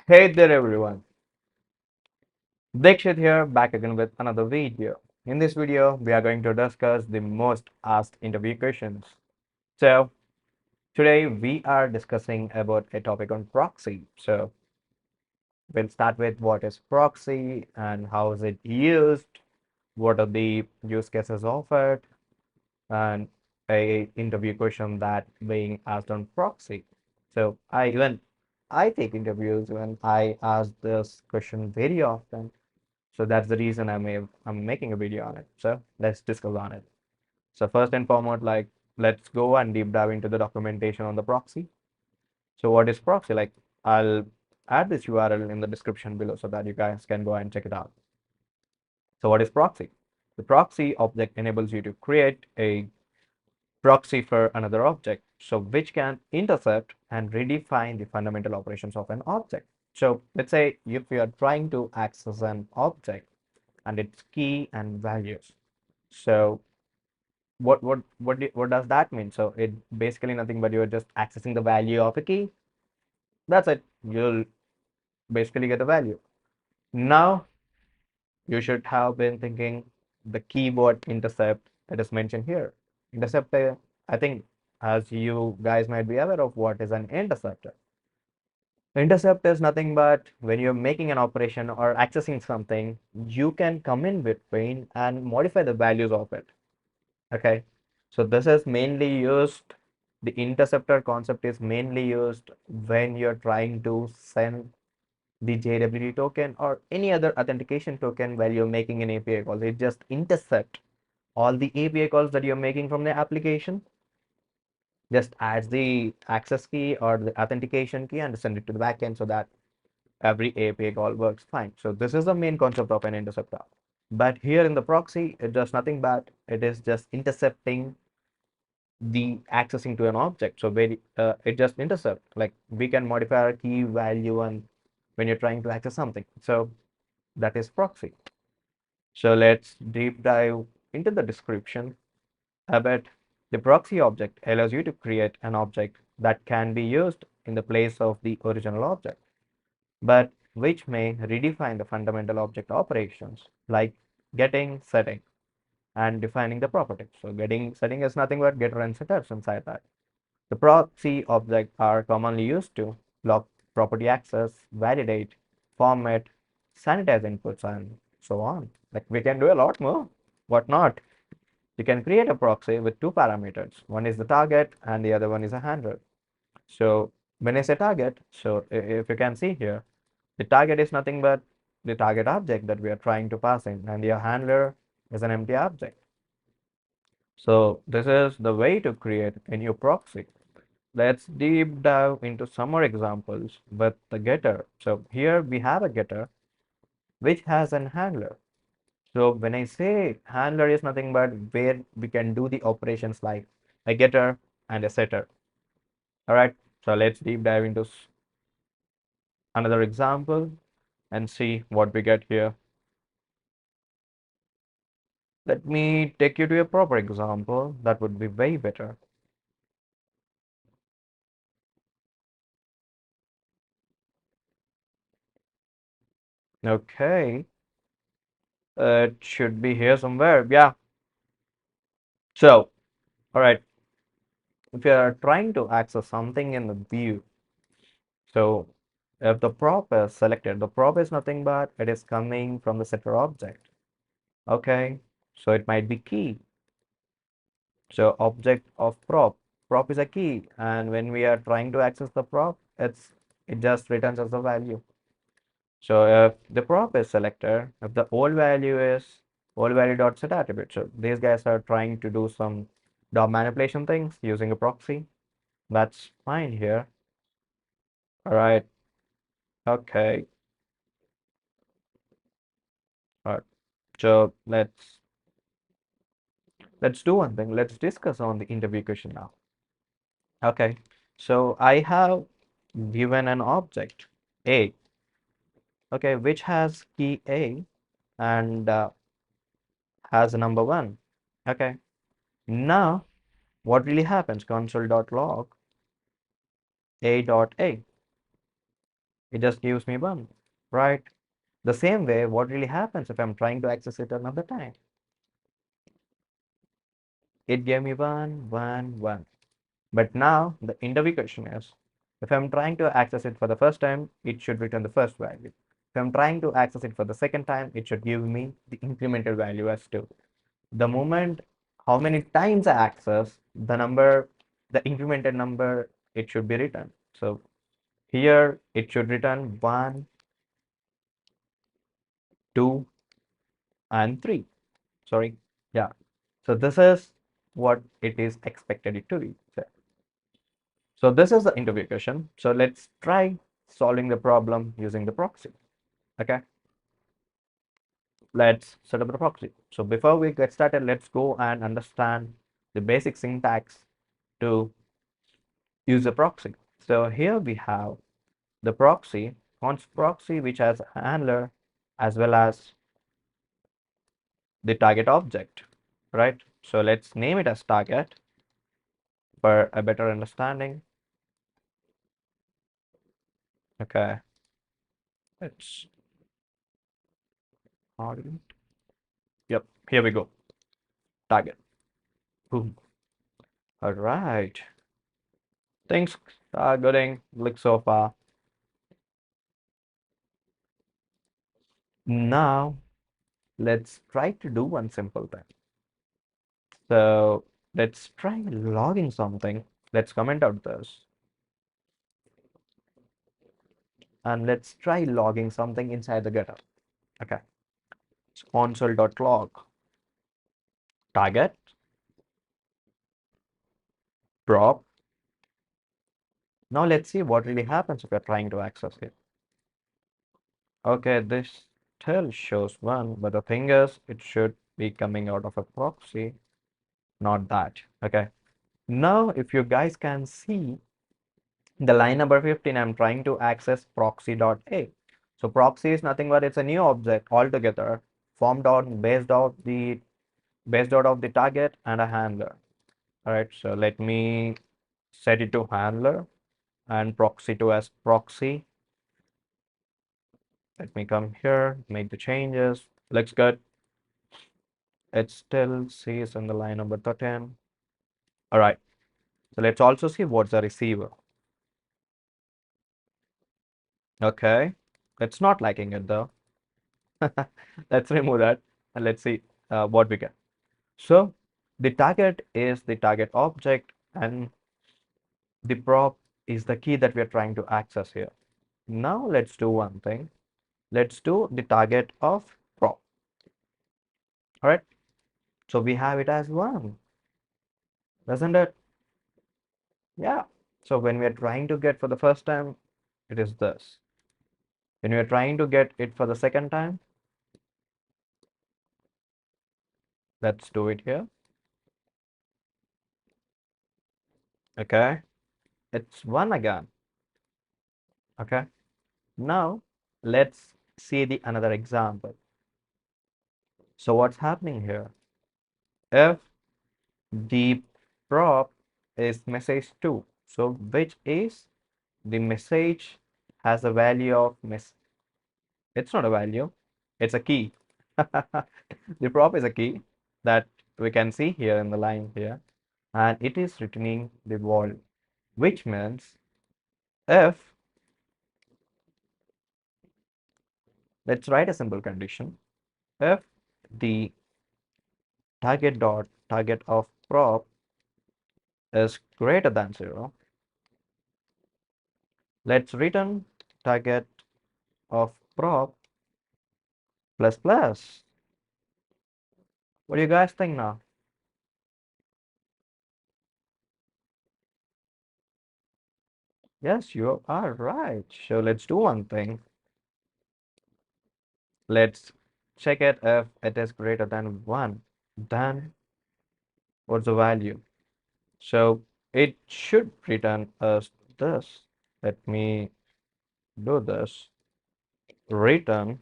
Hey there everyone, Deekshith here back again with another video. In this video, we are going to discuss the most asked interview questions. So today we are discussing about a topic on proxy. So we'll start with what is proxy and how is it used, what are the use cases of it, and a interview question that being asked on proxy. So I take interviews when I ask this question very often. So that's the reason I'm making a video on it. So let's discuss on it. So first and foremost, like let's go and deep dive into the documentation on the proxy. So what is proxy? Like I'll add this URL in the description below so that you guys can go and check it out. So what is proxy? The proxy object enables you to create a proxy for another object, so which can intercept and redefine the fundamental operations of an object. So let's say if you are trying to access an object and its key and values. So what does that mean? So it basically nothing but you're just accessing the value of a key. That's it. You'll basically get a value. Now you should have been thinking the keyword intercept that is mentioned here. Interceptor, I think as you guys might be aware of what is an interceptor. Intercept is nothing but when you're making an operation or accessing something, you can come in between and modify the values of it. Okay, so this is mainly used, the interceptor concept is mainly used when you're trying to send the JWT token or any other authentication token while you're making an API call. It just intercept all the API calls that you're making from the application, just adds the access key or the authentication key and send it to the backend so that every API call works fine. So this is the main concept of an interceptor. But here in the proxy, it does nothing but it is just intercepting the accessing to an object. So it just intercept. Like we can modify our key value and when you're trying to access something. So that is proxy. So let's deep dive into the description a bit. The proxy object allows you to create an object that can be used in the place of the original object, but which may redefine the fundamental object operations like getting, setting, and defining the property. So getting, setting is nothing but getter and setters inside that. The proxy objects are commonly used to lock property access, validate, format, sanitize inputs, and so on. Like we can do a lot more. What not? You can create a proxy with two parameters. One is the target and the other one is a handler. So when I say target, so if you can see here, the target is nothing but the target object that we are trying to pass in, and the handler is an empty object. So this is the way to create a new proxy. Let's deep dive into some more examples with the getter. So here we have a getter which has an handler. So when I say handler is nothing but where we can do the operations like a getter and a setter. All right. So let's deep dive into another example and see what we get here. Let me take you to a proper example that would be way better. Okay. It should be here somewhere. Yeah. So, all right. If you are trying to access something in the view, so if the prop is selected, the prop is nothing but it is coming from the setter object. Okay, so it might be key. So object of prop is a key, and when we are trying to access the prop, it just returns as the value. So if the prop is selected, if the old value is old value dot set attribute, so these guys are trying to do some DOM manipulation things using a proxy. That's fine here. All right. Okay. All right. So let's do one thing. Let's discuss on the interview question now. Okay. So I have given an object A, okay, which has key A and has a number one. Okay. Now what really happens? Console.log A dot A. It just gives me 1, right? The same way, what really happens if I'm trying to access it another time? It gave me 1, 1, 1. But now the interview question is, if I'm trying to access it for the first time, it should return the first value. If I'm trying to access it for the second time, it should give me the incremental value as 2. The moment how many times I access the number, the incremented number, it should be written. So here it should return 1, 2, and 3. Sorry. Yeah. So this is what it is expected it to be. So this is the interview question. So let's try solving the problem using the proxy. Okay. Let's set up the proxy. So before we get started, let's go and understand the basic syntax to use a proxy. So here we have the proxy, const proxy, which has a handler as well as the target object, right? So let's name it as target for a better understanding. Okay, let's, yep, here we go, target. Boom. All right, things are going look so far. Now let's try to do one simple thing. So let's try logging something. Let's comment out this and let's try logging something inside the getter. Okay, it's console.log target prop. Now let's see what really happens if you're trying to access it. Okay, this still shows 1, but the thing is, it should be coming out of a proxy, not that. Okay, now if you guys can see the line number 15, I'm trying to access proxy.a. So proxy is nothing but it's a new object altogether formed out based out of the target and a handler. All right, so let me set it to handler and proxy to as proxy. Let me come here, make the changes. Looks good. It still says on the line number 13. All right, so let's also see what's the receiver. Okay, it's not liking it though. Let's remove that and let's see what we get. So the target is the target object and the prop is the key that we are trying to access here. Now let's do one thing. Let's do the target of prop. All right, so we have it as 1, doesn't it? Yeah. So when we are trying to get for the first time, it is this. When we are trying to get it for the second time, let's do it here. Okay, it's 1 again. Okay, now let's see the another example. So what's happening here? If the prop is message 2, so which is the message has a value of it's not a value, it's a key. The prop is a key that we can see here in the line here, and it is returning the val, which means if, let's write a simple condition, if the target of prop is greater than 0, let's return target of prop plus plus. What do you guys think now? Yes, you are right. So let's do one thing. Let's check it if it is greater than 1. Then what's the value? So it should return us this. Let me do this. Return.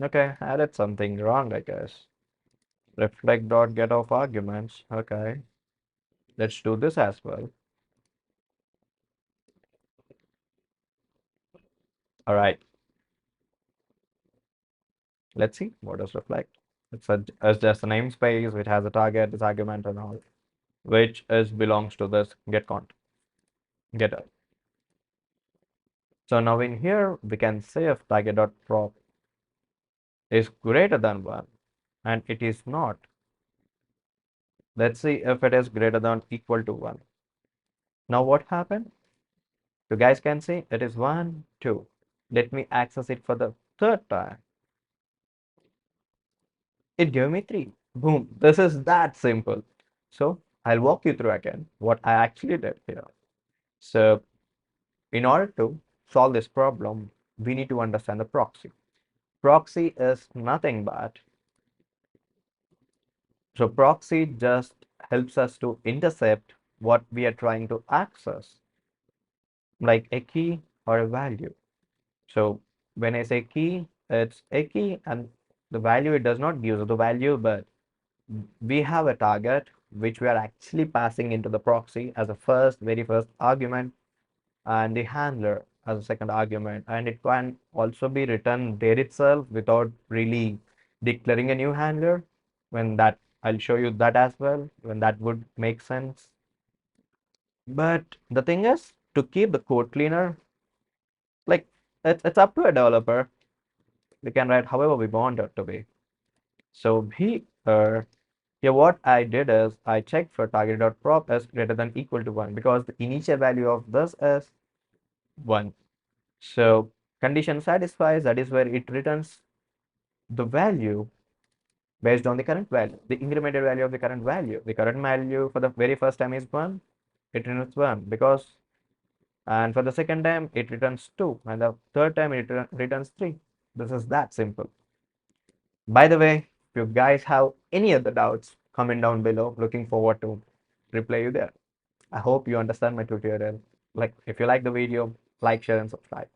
Okay, I did something wrong, I guess. Reflect dot get of arguments. Okay. Let's do this as well. All right, let's see what does reflect. It's just a namespace which has a target, this argument and all, which is belongs to this get count getter. So now in here we can say if target.prop is greater than 1 and it is not. Let's see if it is greater than equal to 1. Now what happened? You guys can see it is 1, 2. Let me access it for the third time. It gave me 3. Boom. This is that simple. So I'll walk you through again what I actually did here. So in order to solve this problem, we need to understand the proxy. Proxy is nothing but, so proxy just helps us to intercept what we are trying to access, like a key or a value. So when I say key, it's a key and the value, it does not give the value, but we have a target which we are actually passing into the proxy as a very first argument, and the handler as a second argument, and it can also be written there itself without really declaring a new handler. When that, I'll show you that as well, when that would make sense. But the thing is, to keep the code cleaner, like it's up to a developer. We can write however we want it to be. So here what I did is I checked for target.prop as greater than equal to 1 because the initial value of this is 1. So condition satisfies, that is where it returns the value based on the current value, the incremented value of the current value. The current value for the very first time is 1, it returns 1 because, and for the second time it returns 2, and the third time it returns 3. This is that simple. By the way, if you guys have any other doubts, comment down below. Looking forward to reply you there. I hope you understand my tutorial. Like, if you like the video, like, share, and subscribe.